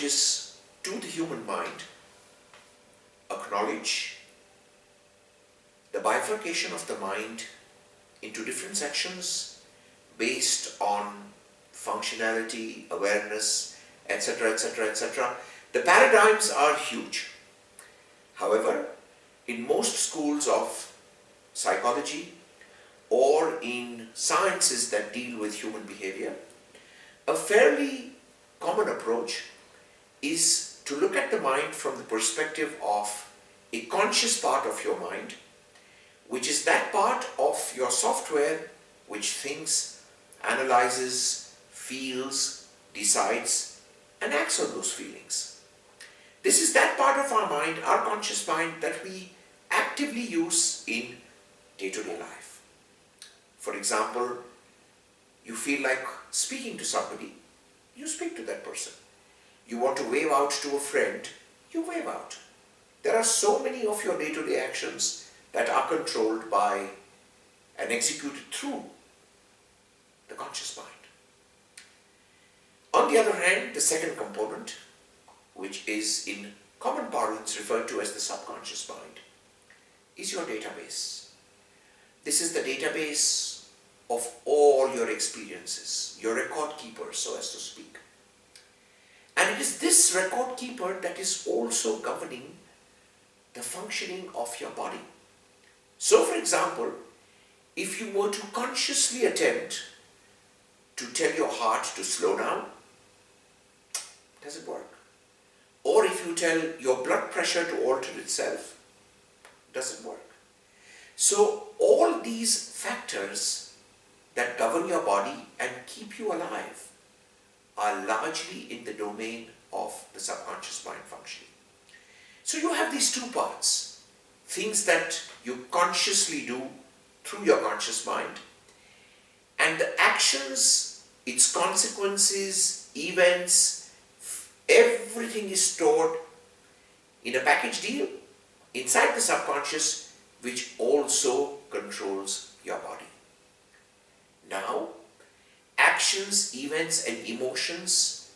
approaches to the human mind acknowledge the bifurcation of the mind into different sections based on functionality, awareness, etc., etc., etc. The paradigms are huge. However, in most schools of psychology or in sciences that deal with human behavior, a fairly common approach is to look at the mind from the perspective of a conscious part of your mind, which is that part of your software which thinks, analyzes, feels, decides, and acts on those feelings. This is that part of our mind, our conscious mind, that we actively use in day-to-day life. For example, you feel like speaking to somebody, you speak to that person. You want to wave out to a friend, you wave out. There are so many of your day-to-day actions that are controlled by and executed through the conscious mind. On the other hand, the second component, which is in common parlance referred to as the subconscious mind, is your database. This is the database of all your experiences, your record keeper, so as to speak. And it is this record keeper that is also governing the functioning of your body. So, for example, if you were to consciously attempt to tell your heart to slow down, does it work? Or if you tell your blood pressure to alter itself, does it work? So all these factors that govern your body and keep you alive are largely in the domain of the subconscious mind functioning. So you have these two parts, things that you consciously do through your conscious mind, and the actions, its consequences, events, everything is stored in a package deal inside the subconscious, which also controls your body. Now, actions, events and emotions,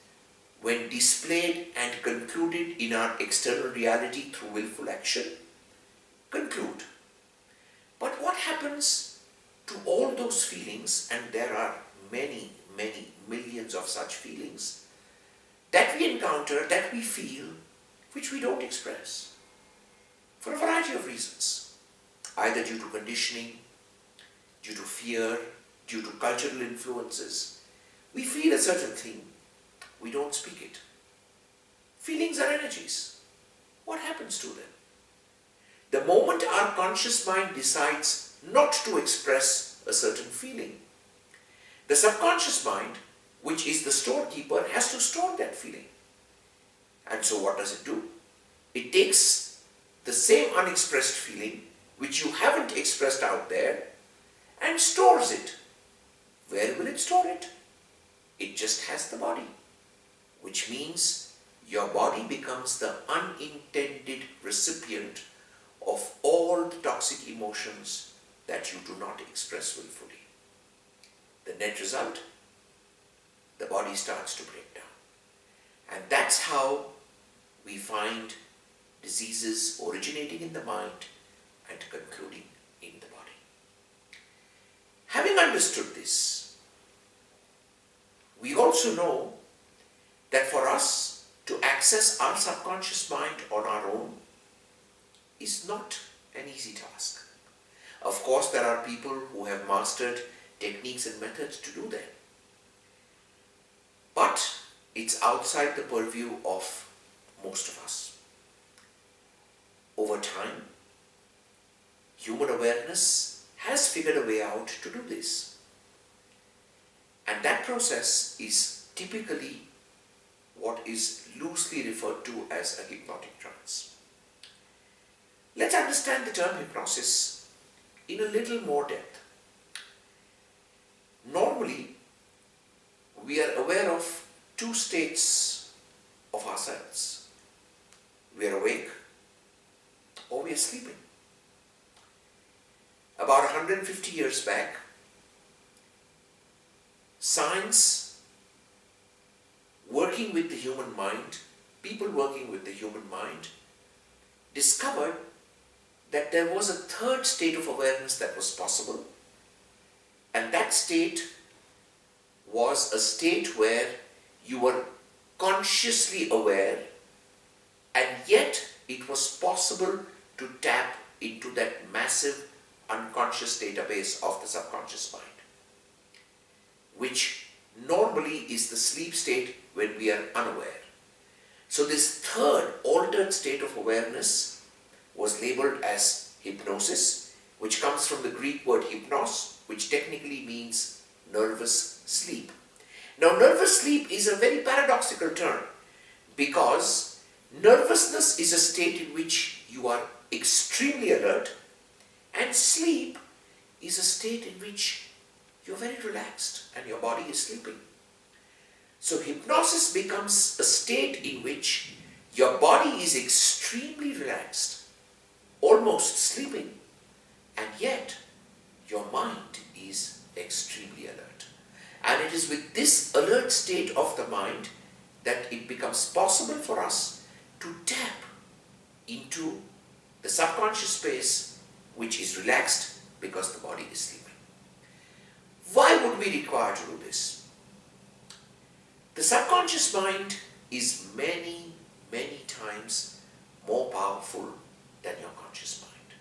when displayed and concluded in our external reality through willful action, conclude. But what happens to all those feelings, and there are many, many millions of such feelings, that we encounter, that we feel, which we don't express, for a variety of reasons, either due to conditioning, due to fear, due to cultural influences. We feel a certain thing, we don't speak it. Feelings are energies. What happens to them? The moment our conscious mind decides not to express a certain feeling, the subconscious mind, which is the storekeeper, has to store that feeling. And so what does it do? It takes the same unexpressed feeling, which you haven't expressed out there, and stores it. Where will it store it? It just has the body, which means your body becomes the unintended recipient of all the toxic emotions that you do not express willfully. The net result? The body starts to break down. And that's how we find diseases originating in the mind and concluding in the body. Having understood this, we also know that for us to access our subconscious mind on our own is not an easy task. Of course, there are people who have mastered techniques and methods to do that. But it's outside the purview of most of us. Over time, human awareness has figured a way out to do this. And that process is typically what is loosely referred to as a hypnotic trance. Let's understand the term hypnosis in a little more depth. Normally, we are aware of two states of ourselves. We are awake or we are sleeping. About 150 years back, science, working with the human mind, people working with the human mind discovered that there was a third state of awareness that was possible, and that state was a state where you were consciously aware, and yet it was possible to tap into that massive unconscious database of the subconscious mind, which normally is the sleep state when we are unaware. So this third altered state of awareness was labeled as hypnosis, which comes from the Greek word hypnos, which technically means nervous sleep. Now, nervous sleep is a very paradoxical term, because nervousness is a state in which you are extremely alert, and sleep is a state in which you're very relaxed and your body is sleeping. So hypnosis becomes a state in which your body is extremely relaxed, almost sleeping, and yet your mind is extremely alert. And it is with this alert state of the mind that it becomes possible for us to tap into the subconscious space, which is relaxed because the body is sleeping. Why would we require to do this? The subconscious mind is many, many times more powerful than your conscious mind.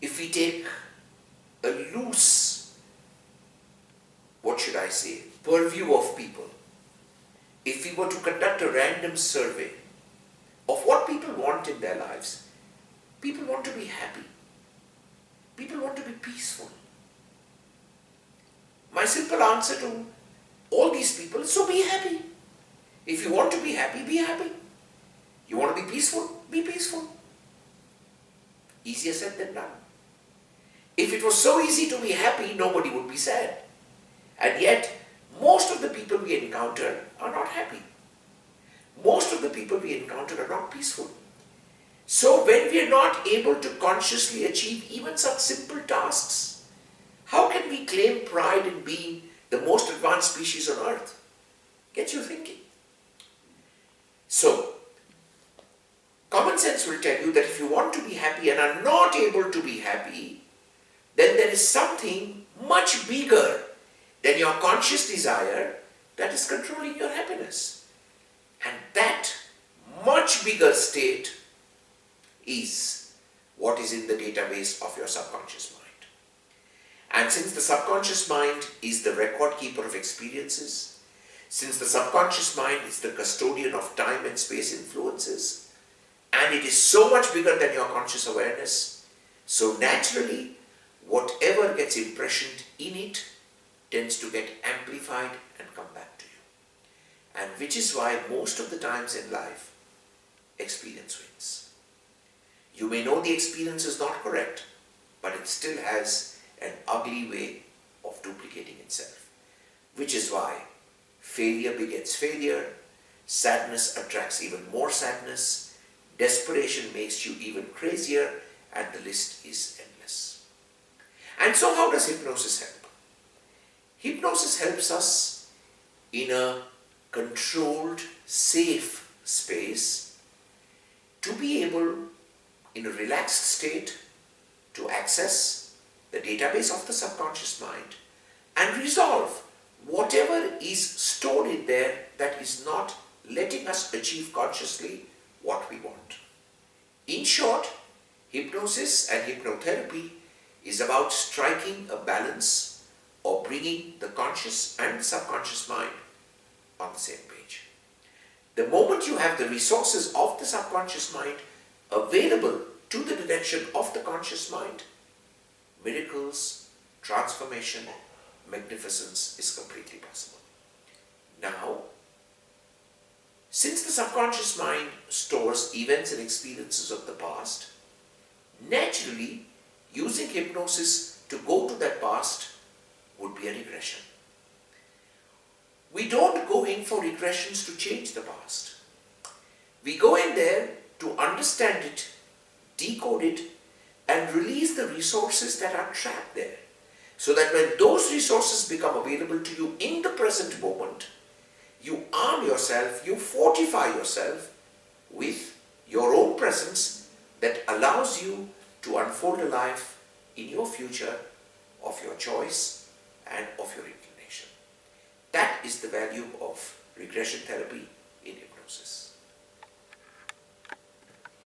If we take a loose, purview of people, if we were to conduct a random survey of what people want in their lives, people want to be happy. People want to be peaceful. My simple answer to all these people is, so be happy. If you want to be happy, be happy. You want to be peaceful? Be peaceful. Easier said than done. If it was so easy to be happy, nobody would be sad. And yet, most of the people we encounter are not happy. Most of the people we encounter are not peaceful. So when we are not able to consciously achieve even such simple tasks, how can we claim pride in being the most advanced species on earth? Gets you thinking. So, common sense will tell you that if you want to be happy and are not able to be happy, then there is something much bigger than your conscious desire that is controlling your happiness. And that much bigger state is what is in the database of your subconscious mind. And since the subconscious mind is the record keeper of experiences, since the subconscious mind is the custodian of time and space influences, and it is so much bigger than your conscious awareness, so naturally, whatever gets impressioned in it tends to get amplified and come back to you. And which is why most of the times in life, experience wins. You may know the experience is not correct, but it still has an ugly way of duplicating itself. Which is why failure begets failure, sadness attracts even more sadness, desperation makes you even crazier, and the list is endless. And so how does hypnosis help? Hypnosis helps us in a controlled, safe space to be able, in a relaxed state, to access the database of the subconscious mind and resolve whatever is stored in there that is not letting us achieve consciously what we want. In short, hypnosis and hypnotherapy is about striking a balance or bringing the conscious and subconscious mind on the same page. The moment you have the resources of the subconscious mind available to the direction of the conscious mind, miracles, transformation, magnificence is completely possible. Now, since the subconscious mind stores events and experiences of the past, naturally, using hypnosis to go to that past would be a regression. We don't go in for regressions to change the past. We go in there to understand it, decode it, and release the resources that are trapped there, so that when those resources become available to you in the present moment, you arm yourself, you fortify yourself with your own presence that allows you to unfold a life in your future of your choice and of your inclination. That is the value of regression therapy in hypnosis.